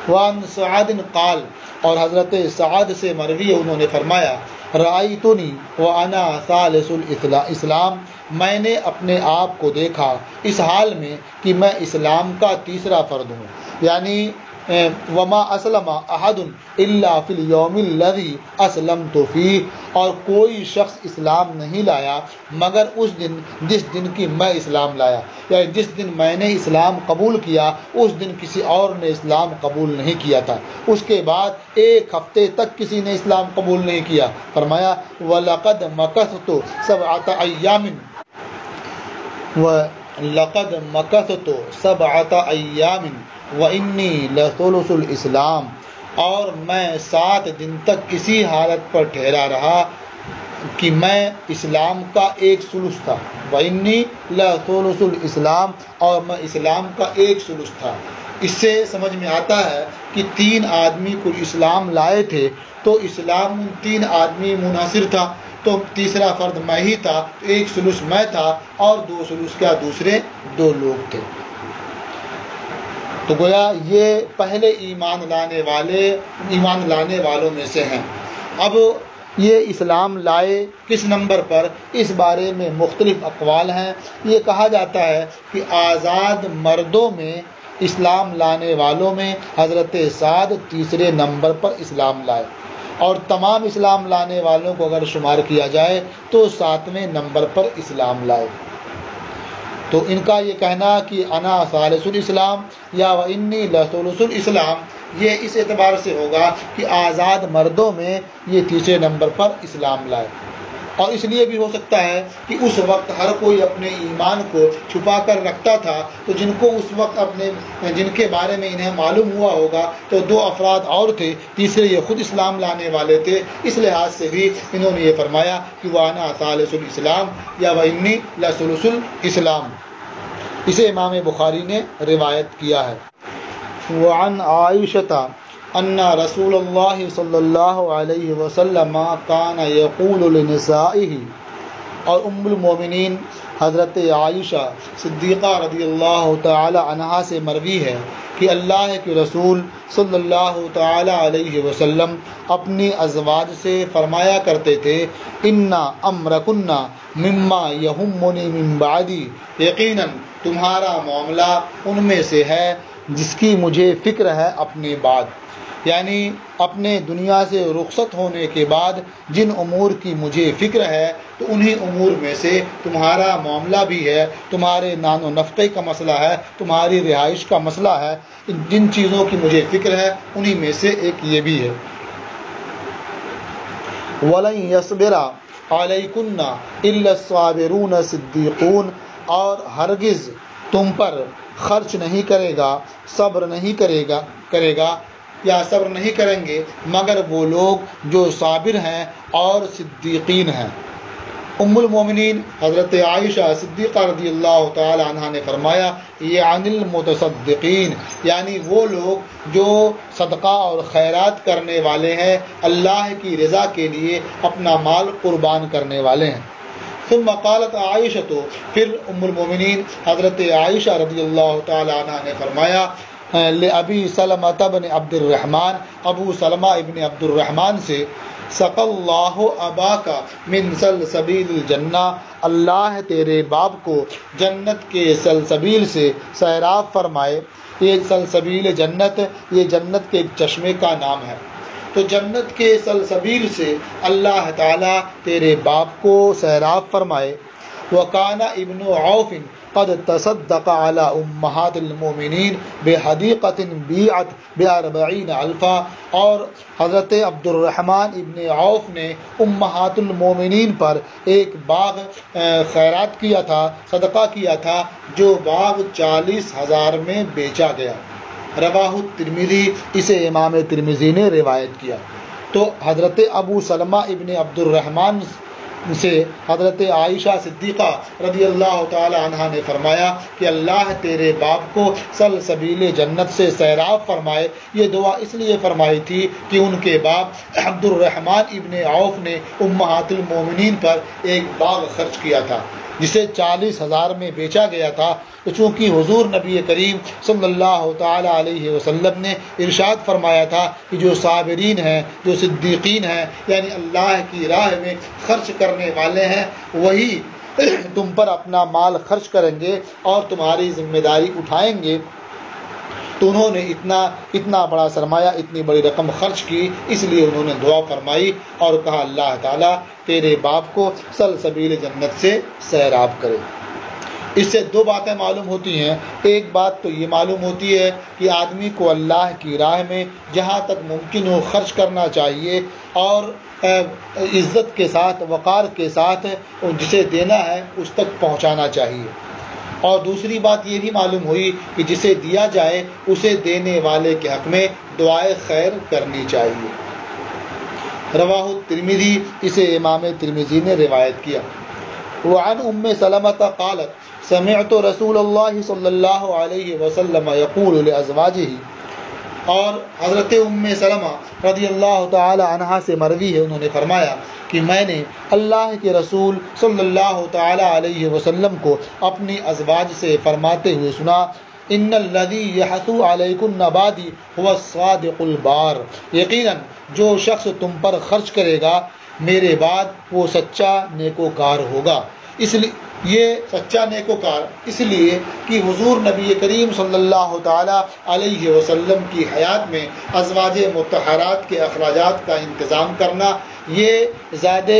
وعن سعد قال، اور حضرت سعد سے مروی انہوں نے فرمایا رأیتنی وانا ثالث الاسلام، میں نے اپنے آپ کو دیکھا اس حال میں کہ میں اسلام کا تیسرا فرد ہوں، یعنی وما اسلم احد الا فی اليوم الذی اسلمت فیہ، اور کوئی شخص اسلام نہیں لایا مگر اس دن جس دن کی میں اسلام لایا، یعنی جس دن میں نے اسلام قبول کیا اس دن کسی اور نے اسلام قبول نہیں کیا تھا، اس کے بعد ایک ہفتے تک کسی نے اسلام قبول نہیں کیا۔ فرمایا وَلَقَدْ مَكَثْتُ 7 أَيَّامٍ، وَلَقَدْ مَكَثْتُ 7 أَيَّامٍ وَإِنِّي لَثُلُثُ الْإِسْلَامِ، اور میں 7 دن تک اسی حالت پر ٹھہرا رہا کہ میں اسلام کا 1/3 تھا۔ وَإِنِّي لَثُلُثُ الْإِسْلَامِ، اور میں اسلام کا 1/3 تھا۔ اس سے سمجھ میں آتا ہے کہ 3 آدمی کو اسلام لائے تھے، تو اسلام 3 آدمی منحصر تھا، تو تیسرا فرد میں ہی تھا، 1/3 میں تھا اور 2/3 کیا دوسرے 2 لوگ تھے۔ تو گویا یہ پہلے ایمان لانے والوں میں سے ہیں۔ اب یہ اسلام لائے کس نمبر پر، اس بارے میں مختلف اقوال ہیں۔ یہ کہا جاتا ہے کہ آزاد مردوں میں اسلام لانے والوں میں حضرت سعد تیسرے نمبر پر اسلام لائے، اور تمام اسلام لانے والوں کو اگر شمار کیا جائے تو 7ویں نمبر پر اسلام لائے۔ تو ان کا یہ کہنا کہ انا ثالث الاسلام یا وانی لثلث الاسلام، یہ اس اعتبار سے ہوگا کہ آزاد مردوں میں یہ تیسرے نمبر پر اسلام لائے۔ اور اس لیے بھی ہو سکتا ہے کہ اس وقت ہر کوئی اپنے ایمان کو چھپا کر رکھتا تھا، تو جن کو اس وقت جن کے بارے میں انہیں معلوم ہوا ہوگا تو 2 افراد اور تھے، تیسرے یہ خود اسلام لانے والے تھے، اس لحاظ سے بھی انہوں نے یہ فرمایا کہ وانا ثالث الاسلام یا وانی لثلث الاسلام۔ اسے امام بخاری نے روایت کیا ہے۔ وعن عائشہ ان رسول اللہ صلی اللہ علیہ وسلم کان یقول لنسائہ، اور ام المومنین حضرت عائشہ صدیقہ رضی اللہ تعالی عنہا سے مروی ہے کہ اللہ کے رسول صلی اللہ تعالی علیہ وسلم اپنی ازواج سے فرمایا کرتے تھے، انا امرکن مما یہمنی من بعدی، یقیناً تمہارا معاملہ ان میں سے ہے جس کی مجھے فکر ہے اپنے بعد، یعنی اپنے دنیا سے رخصت ہونے کے بعد جن امور کی مجھے فکر ہے تو انہی امور میں سے تمہارا معاملہ بھی ہے، تمہارے نان و نفقے کا مسئلہ ہے، تمہاری رہائش کا مسئلہ ہے، جن چیزوں کی مجھے فکر ہے انہی میں سے ایک یہ بھی ہے۔ وَلَن يَصْبِرَ عَلَيْكُنَّ إِلَّا الصَّابِرُونَ الصِّدِّيقُونَ، اور ہرگز تم پر خرچ نہیں کرے گا، صبر نہیں کرے گا یا صبر نہیں کریں گے مگر وہ لوگ جو صابر ہیں اور صدیقین ہیں۔ ام المومنین حضرت عائشہ صدیقہ رضی اللہ تعالی عنہ نے فرمایا، یہ عن المتصدقین، یعنی وہ لوگ جو صدقہ اور خیرات کرنے والے ہیں، اللہ کی رضا کے لیے اپنا مال قربان کرنے والے ہیں۔ ثم قالت عائشہ، تو پھر ام المومنین حضرت عائشہ رضی اللہ تعالی عنہ نے فرمایا لأبی سلمہ بن عبد الرحمن، ابو سلمہ ابن عبد الرحمن سے، سقى اللہ اباک من سلسبیل الجنہ، اللہ تیرے باپ کو جنت کے سلسبیل سے سیراب فرمائے۔ یہ سلسبیل جنت، یہ جنت کے ایک چشمے کا نام ہے۔ تو جنت کے سلسبیل سے اللہ تعالیٰ تیرے باپ کو سیراب فرمائے۔ وَكَانَ ابن عوف قد تصدق على امہات المومنین بحدیقة بیعت ب40 الفا، اور حضرت عبد الرحمن ابن عوف نے امہات المومنین پر ایک باغ خیرات کیا تھا، صدقہ کیا تھا، جو باغ 40,000 میں بیچا گیا۔ رواہ الترمذی، اسے امام ترمذی نے روایت کیا۔ تو حضرت ابو سلمہ ابن عبد الرحمن سے حضرت عائشہ صدیقہ رضی اللہ تعالی عنہ نے فرمایا کہ اللہ تیرے باپ کو سلسبیل جنت سے سیراب فرمائے۔ یہ دعا اس لیے فرمائی تھی کہ ان کے باپ عبد الرحمن ابن عوف نے امہات المومنین پر ایک باغ خرچ کیا تھا جسے 40,000 میں بیچا گیا تھا۔ تو چونکہ حضور نبی کریم صلی اللہ تعالی علیہ وسلم نے ارشاد فرمایا تھا کہ جو صابرین ہیں، جو صدیقین ہیں، یعنی اللہ کی راہ میں خرچ کرنے والے ہیں، وہی تم پر اپنا مال خرچ کریں گے اور تمہاری ذمہ داری اٹھائیں گے۔ تو انہوں نے اتنا بڑا سرمایہ، اتنی بڑی رقم خرچ کی، اس لیے انہوں نے دعا فرمائی اور کہا اللہ تعالیٰ تیرے باپ کو سلسبیل جنت سے سیراب کرے۔ اس سے 2 باتیں معلوم ہوتی ہیں۔ ایک بات تو یہ معلوم ہوتی ہے کہ آدمی کو اللہ کی راہ میں جہاں تک ممکن ہو خرچ کرنا چاہیے، اور عزت کے ساتھ، وقار کے ساتھ جسے دینا ہے اس تک پہنچانا چاہیے۔ اور دوسری بات یہ بھی معلوم ہوئی کہ جسے دیا جائے اسے دینے والے کے حق میں دعائے خیر کرنی چاہیے۔ رواہ الترمذی، اسے امام ترمذی نے روایت کیا۔ وعن ام سلمۃ قالت سمعت رسول اللہ صلی اللہ علیہ وسلم یقول لازواجہ، اور حضرت ام سلمہ رضی اللہ تعالی عنہا سے مروی ہے، انہوں نے فرمایا کہ میں نے اللہ کے رسول صلی اللہ تعالی علیہ وسلم کو اپنی ازواج سے فرماتے ہوئے سنا، ان الذی یحثو علیکن بعدی هو الصادق البار، یقیناً جو شخص تم پر خرچ کرے گا میرے بعد وہ سچا نیکوکار ہوگا۔ اس لیے یہ سچا نیکوکار اس لیے کہ حضور نبی کریم صلی اللہ تعالی علیہ وسلم کی حیات میں ازواج مطہرات کے اخراجات کا انتظام کرنا یہ زیادہ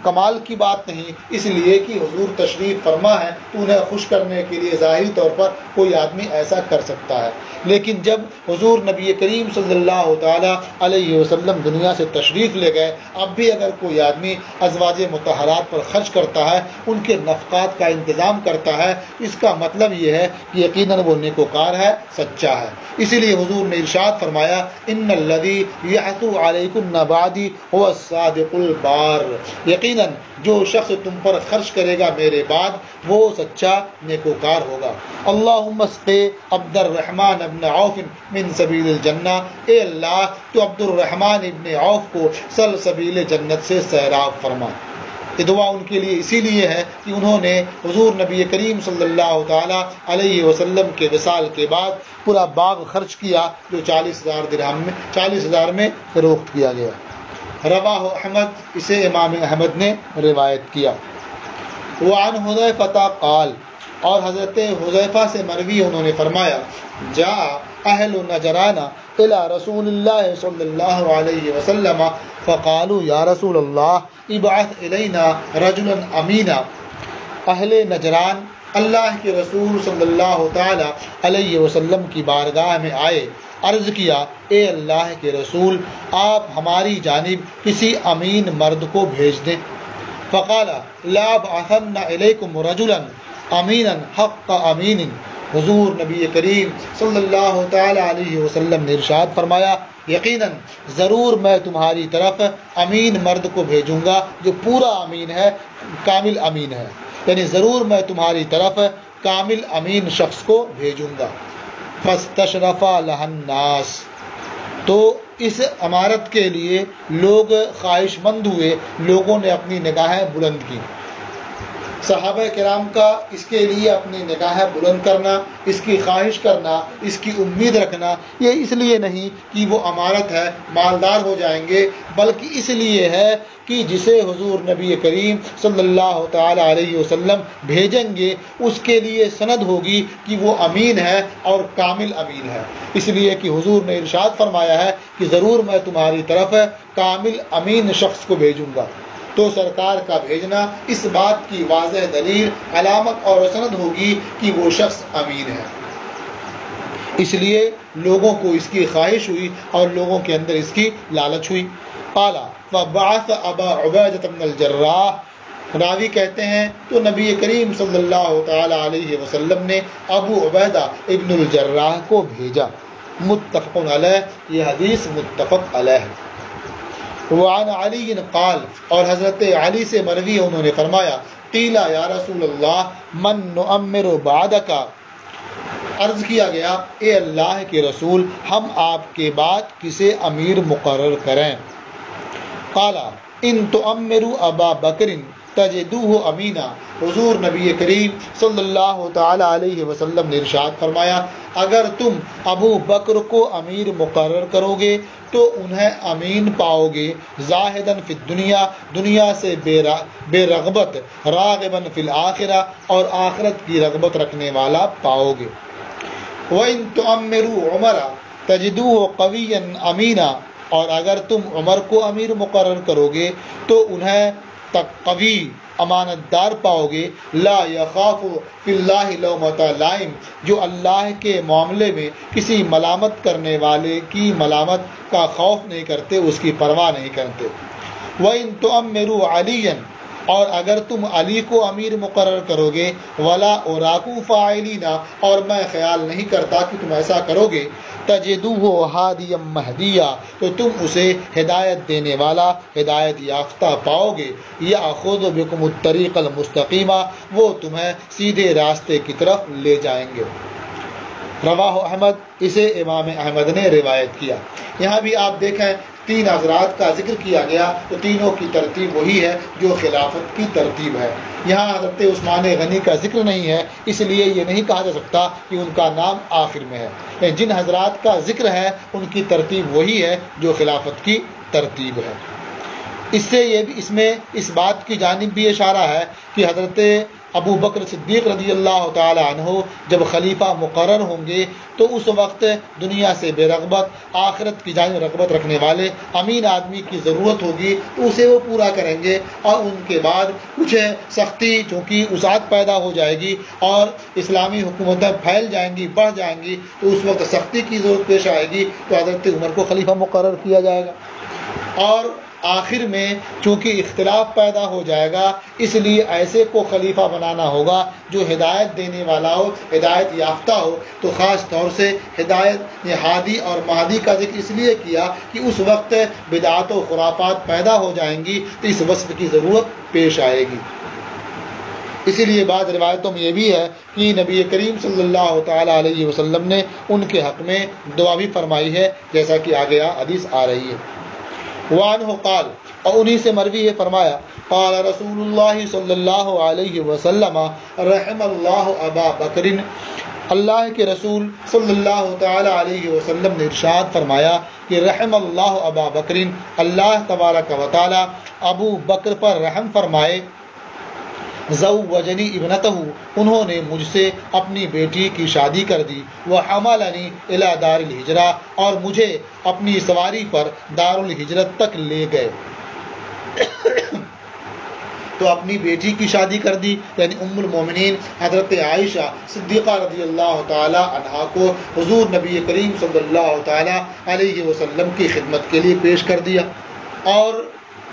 کمال کی بات نہیں، اس لیے کہ حضور تشریف فرما ہے تو انہیں خوش کرنے کے لیے ظاہری طور پر کوئی آدمی ایسا کر سکتا ہے، لیکن جب حضور نبی کریم صلی اللہ تعالی علیہ وسلم دنیا سے تشریف لے گئے، اب بھی اگر کوئی آدمی ازواج مطہرات پر خرچ کرتا ہے، ان کے نفقات کا انتظام کرتا ہے، اس کا مطلب یہ ہے کہ یقیناً وہ نیکوکار ہے، سچا ہے۔ اسی لیے حضور نے ارشاد فرمایا ان الذی یحثو علیکن بعدی هو الصادق البار، یقیناً جو شخص تم پر خرچ کرے گا میرے بعد وہ سچا نیکوکار ہوگا۔ اللہم اسقِ عبد الرحمن ابن عوف من سبیل الجنہ، اے اللہ تو عبد الرحمن ابن عوف کو سلسبیل جنت سے سیراب فرما۔ یہ دعا ان کے لیے اسی لیے ہے کہ انہوں نے حضور نبی کریم صلی اللہ تعالی علیہ وسلم کے وصال کے بعد پورا باغ خرچ کیا جو 40,000 درہم میں 40,000 میں فروخت کیا گیا۔ رواہ احمد، اسے امام احمد نے روایت کیا۔ وعن حذیفہ قال، اور حضرت حذیفہ سے مروی انہوں نے فرمایا جاء اہل نجران الى رسول اللہ صلی اللہ علیہ وسلم فقالوا یا رسول اللہ ابعث الینا رجلا امینا، اہل نجران اللہ کے رسول صلی اللہ تعالی علیہ وسلم کی بارگاہ میں آئے، عرض کیا اے اللہ کے رسول آپ ہماری جانب کسی امین مرد کو بھیج دیں۔ فقال لا ابعثن الیکم رجلا امینا حق امین، حضور نبی کریم صلی اللہ تعالی علیہ وسلم نے ارشاد فرمایا یقیناً ضرور میں تمہاری طرف امین مرد کو بھیجوں گا جو پورا امین ہے، کامل امین ہے، یعنی ضرور میں تمہاری طرف کامل امین شخص کو بھیجوں گا۔ فاستشرف لها الناس، تو اس امارت کے لیے لوگ خواہش مند ہوئے، لوگوں نے اپنی نگاہیں بلند کی۔ صحابہ کرام کا اس کے لیے اپنی نگاہیں بلند کرنا، اس کی خواہش کرنا، اس کی امید رکھنا، یہ اس لیے نہیں کہ وہ امارت ہے مالدار ہو جائیں گے، بلکہ اس لیے ہے کہ جسے حضور نبی کریم صلی اللہ تعالی علیہ وسلم بھیجیں گے اس کے لیے سند ہوگی کہ وہ امین ہے اور کامل امین ہے، اس لیے کہ حضور نے ارشاد فرمایا ہے کہ ضرور میں تمہاری طرف کامل امین شخص کو بھیجوں گا۔ تو سرکار کا بھیجنا اس بات کی واضح دلیل، علامت اور سند ہوگی کہ وہ شخص امین ہے، اس لیے لوگوں کو اس کی خواہش ہوئی اور لوگوں کے اندر اس کی لالچ ہوئی۔ قال فبعث ابا عبیدہ بن الجراح، راوی کہتے ہیں تو نبی کریم صلی اللہ تعالی علیہ وسلم نے ابو عبیدہ ابن الجراح کو بھیجا۔ متفق علیہ، یہ حدیث متفق علیہ۔ وعن علی قال، اور حضرت علی سے مروی انہوں نے فرمایا قیل یا رسول اللہ من نؤمر بعدک، عرض کیا گیا اے اللہ کے رسول ہم آپ کے بعد کسے امیر مقرر کریں؟ قال ان تؤمروا ابا بکر تجدوه امینا، حضور نبی کریم صلی اللہ تعالی علیہ وسلم نے ارشاد فرمایا اگر تم ابو بکر کو امیر مقرر کرو گے تو انہیں امین پاؤ گے، زاہداً فی الدنیا، دنیا سے بے رغبت، راغباً فی الآخرہ، اور آخرت کی رغبت رکھنے والا پاؤ گے۔ وَإِن تُؤَمِّرُوا عُمَرَ تَجِدُوهُ قَوِيًّا أَمِينًا، اور اگر تم عمر کو امیر مقرر کرو گے تو انہیں قوی امانت دار پاؤ گے، لا یخاف فی اللہ لومۃ لائم، جو اللہ کے معاملے میں کسی ملامت کرنے والے کی ملامت کا خوف نہیں کرتے، اس کی پرواہ نہیں کرتے۔ وَإِن تُؤَمِّرُوا عَلِيًّا، اور اگر تم علی کو امیر مقرر کرو گے ولا اوراکو فاعلینا، اور میں خیال نہیں کرتا کہ تم ایسا کرو گے، تجدوہ ہادیا مہدیا، تو تم اسے ہدایت دینے والا، ہدایت یافتہ پاؤ گے، یاخذ بکم الطریق المستقیمہ، وہ تمہیں سیدھے راستے کی طرف لے جائیں گے۔ رواہ احمد، اسے امام احمد نے روایت کیا۔ یہاں بھی آپ دیکھیں 3 حضرات کا ذکر کیا گیا، تو تینوں کی ترتیب وہی ہے جو خلافت کی ترتیب ہے۔ یہاں حضرت عثمان غنی کا ذکر نہیں ہے، اس لیے یہ نہیں کہا جا سکتا کہ ان کا نام آخر میں ہے۔ جن حضرات کا ذکر ہے ان کی ترتیب وہی ہے جو خلافت کی ترتیب ہے۔ اس میں اس بات کی جانب بھی اشارہ ہے کہ حضرت ابو بکر صدیق رضی اللہ تعالی عنہ جب خلیفہ مقرر ہوں گے تو اس وقت دنیا سے بے رغبت، آخرت کی جانب رغبت رکھنے والے امین آدمی کی ضرورت ہوگی، تو اسے وہ پورا کریں گے، اور ان کے بعد کچھ سختی چونکہ وسعت پیدا ہو جائے گی اور اسلامی حکومتیں پھیل جائیں گی، بڑھ جائیں گی، تو اس وقت سختی کی ضرورت پیش آئے گی، تو حضرت عمر کو خلیفہ مقرر کیا جائے گا۔ اور آخر میں چونکہ اختلاف پیدا ہو جائے گا، اس لیے ایسے کو خلیفہ بنانا ہوگا جو ہدایت دینے والا ہو، ہدایت یافتہ ہو۔ تو خاص طور سے ہدایت ہادی اور مہدی کا ذکر اس لیے کیا کہ اس وقت بدعات و خرافات پیدا ہو جائیں گی، تو اس وصف کی ضرورت پیش آئے گی۔ اسی لیے بعض روایتوں میں یہ بھی ہے کہ نبی کریم صلی اللہ تعالیٰ علیہ وسلم نے ان کے حق میں دعا بھی فرمائی ہے، جیسا کہ آگے حدیث آ رہی ہے۔ وعنہ قال، اور انہی سے مروی ہے، فرمایا قال رسول اللہ صلی اللہ علیہ وسلم رحم اللہ ابا بکر، اللہ کے رسول صلی اللہ تعالی علیہ وسلم نے ارشاد فرمایا کہ رحم اللہ ابا بکر، اللہ تبارک و تعالی ابو بکر پر رحم فرمائے، زوجنی ابنتہ، انہوں نے مجھ سے اپنی بیٹی کی شادی کر دی، وحملنی الی دار الہجرہ، اور مجھے اپنی سواری پر دار الہجرت تک لے گئے۔ تو اپنی بیٹی کی شادی کر دی، یعنی ام المومنین حضرت عائشہ صدیقہ رضی اللہ تعالی عنہا کو حضور نبی کریم صلی اللہ تعالی علیہ وسلم کی خدمت کے لیے پیش کر دیا، اور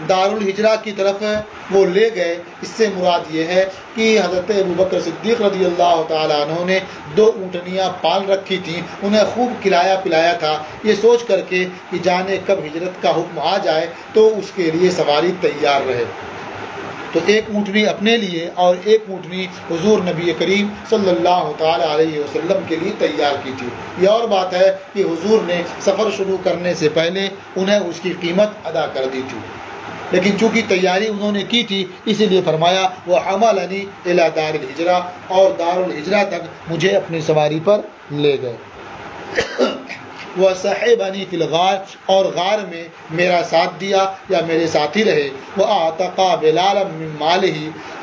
دار الہجرہ کی طرف وہ لے گئے۔ اس سے مراد یہ ہے کہ حضرت ابو بکر صدیق رضی اللہ تعالیٰ عنہ نے 2 اونٹنیاں پال رکھی تھیں، انہیں خوب کھلایا پلایا تھا، یہ سوچ کر کے کہ جانے کب ہجرت کا حکم آ جائے تو اس کے لیے سواری تیار رہے۔ تو 1 اونٹنی اپنے لیے اور 1 اونٹنی حضور نبی کریم صلی اللہ تعالیٰ علیہ وسلم کے لیے تیار کی تھی۔ یہ اور بات ہے کہ حضور نے سفر شروع کرنے سے پہلے انہیں اس کی قیمت ادا کر دی تھی، لیکن چونکہ تیاری انہوں نے کی تھی اس لیے فرمایا وہ حملنی الی دار الہجرہ، اور دار الہجرہ تک مجھے اپنی سواری پر لے گئے۔ وصحبنی فی الغار، اور غار میں میرا ساتھ دیا یا میرے ساتھی رہے۔ واعتقا بلالا من مالہ،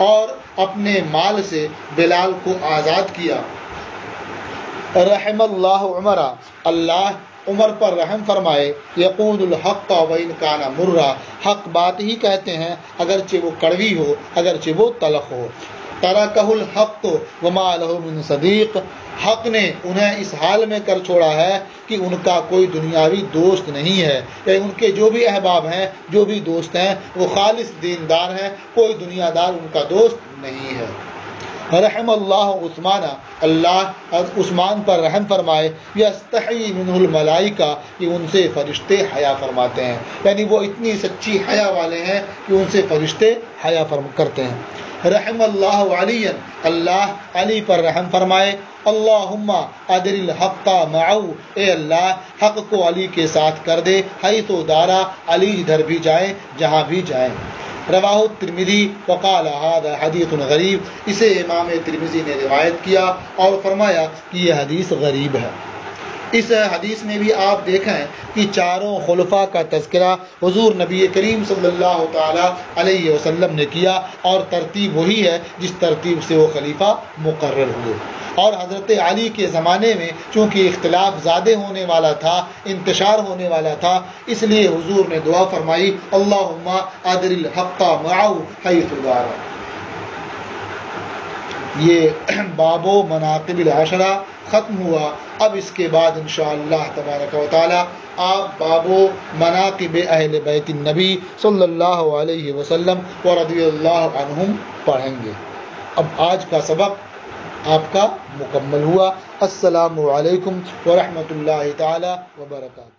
اور اپنے مال سے بلال کو آزاد کیا۔ رحم اللہ عمر، اللہ عمر پر رحم فرمائے، یقول الحق وان کان مرا، حق بات ہی کہتے ہیں اگرچہ وہ کڑوی ہو، اگرچہ وہ تلخ ہو۔ ترکہ الحق وما لہ من صدیق، حق نے انہیں اس حال میں کر چھوڑا ہے کہ ان کا کوئی دنیاوی دوست نہیں ہے، یعنی ان کے جو بھی احباب ہیں، جو بھی دوست ہیں، وہ خالص دیندار ہیں، کوئی دنیا دار ان کا دوست نہیں ہے۔ رحم اللہ عثمان، اللہ عثمان پر رحم فرمائے، یستحی منہ الملائکہ، کہ ان سے فرشتے حیا فرماتے ہیں، یعنی وہ اتنی سچی حیا والے ہیں کہ ان سے فرشتے حیا کرتے ہیں۔ رحم اللہ علی، اللہ علی پر رحم فرمائے، اللہم ادر الحق معو، اے اللہ حق کو علی کے ساتھ کر دے، حیث دارا، علی جدھر بھی جائیں، جہاں بھی جائیں۔ رواہ الترمذی وقال ھذا حدیث غریب، اسے امام ترمذی نے روایت کیا اور فرمایا کہ یہ حدیث غریب ہے۔ اس حدیث میں بھی آپ دیکھیں کہ 4 خلفاء کا تذکرہ حضور نبی کریم صلی اللہ تعالی علیہ وسلم نے کیا، اور ترتیب وہی ہے جس ترتیب سے وہ خلیفہ مقرر ہوئے۔ اور حضرت علی کے زمانے میں چونکہ اختلاف زیادہ ہونے والا تھا، انتشار ہونے والا تھا، اس لیے حضور نے دعا فرمائی اللہم ادر الحق معو حیث دار۔ یہ باب و مناقب العشرہ ختم ہوا. اب اس کے بعد انشاءاللہ تبارک و تعالی آپ باب و مناقب اہل بیت النبی صلی اللہ علیہ وسلم و رضی اللہ عنہم پڑھیں گے. اب آج کا سبق آپ کا مکمل ہوا. السلام علیکم ورحمۃ اللہ تعالی وبرکاتہ.